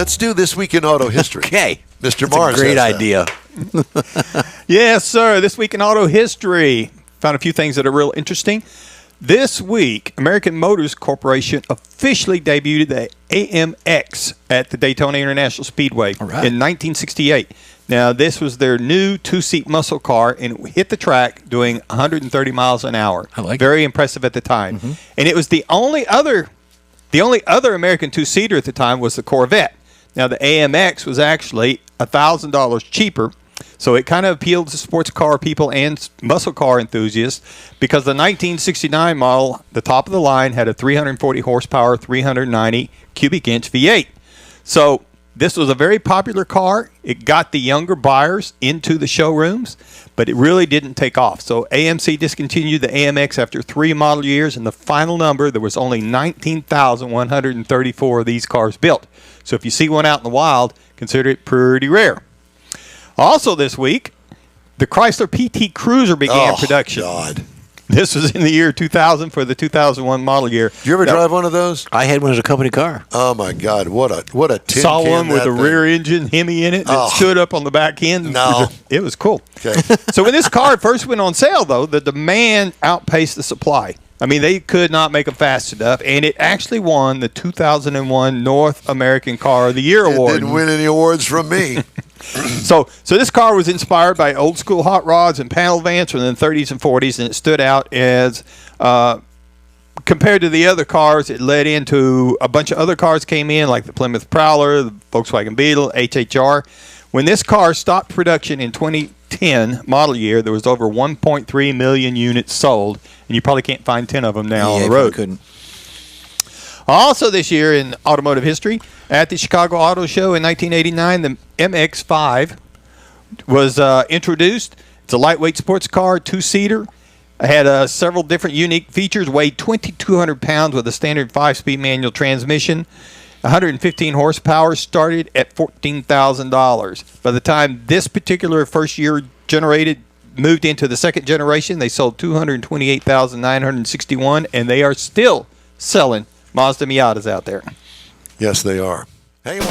Let's do This Week in Auto History. Okay. Mr. That's Mars a great has idea. Yes, sir. This Week in Auto History. Found a few things that are real interesting. This week, American Motors Corporation officially debuted the AMX at the Daytona International Speedway in 1968. Now, this was their new two-seat muscle car, and it hit the track doing 130 miles an hour. I like it. Very impressive at the time. And it was the only other American two-seater at the time was the Corvette. Now, the AMX was actually $1,000 cheaper. So it kind of appealed to sports car people and muscle car enthusiasts because the 1969 model, the top of the line, had a 340 horsepower, 390 cubic inch V8. So this was a very popular car. It got the younger buyers into the showrooms, but it really didn't take off. So AMC discontinued the AMX after 3 model years, and the final number, there was only 19,134 of these cars built. So if you see one out in the wild, consider it pretty rare. Also this week, the Chrysler PT Cruiser began production. God. This was in the year 2000 for the 2001 model year. Did you ever drive one of those? I had one as a company car. Oh, my God. What a tin Saw can one with that a thing. rear engine Hemi in it that stood up on the back end. No. It was cool. Okay. So when this car first went on sale, though, the demand outpaced the supply. I mean, they could not make them fast enough, and it actually won the 2001 North American Car of the Year award. It didn't win any awards from me. So this car was inspired by old school hot rods and panel vans from the 30s and 40s, and it stood out as compared to the other cars. It led into a bunch of other cars came in, like the Plymouth Prowler, the Volkswagen Beetle, HHR. When this car stopped production in 2010 model year, there was over 1.3 million units sold, and you probably can't find 10 of them now on the road. Couldn't. Also this year in automotive history, at the Chicago Auto Show in 1989, the MX-5 was introduced. It's a lightweight sports car, two-seater. It had several different unique features, weighed 2,200 pounds with a standard 5-speed manual transmission. 115 horsepower, started at $14,000. By the time this particular first year moved into the second generation, they sold 228,961, and they are still selling Mazda Miatas out there. Yes, they are. Hang on.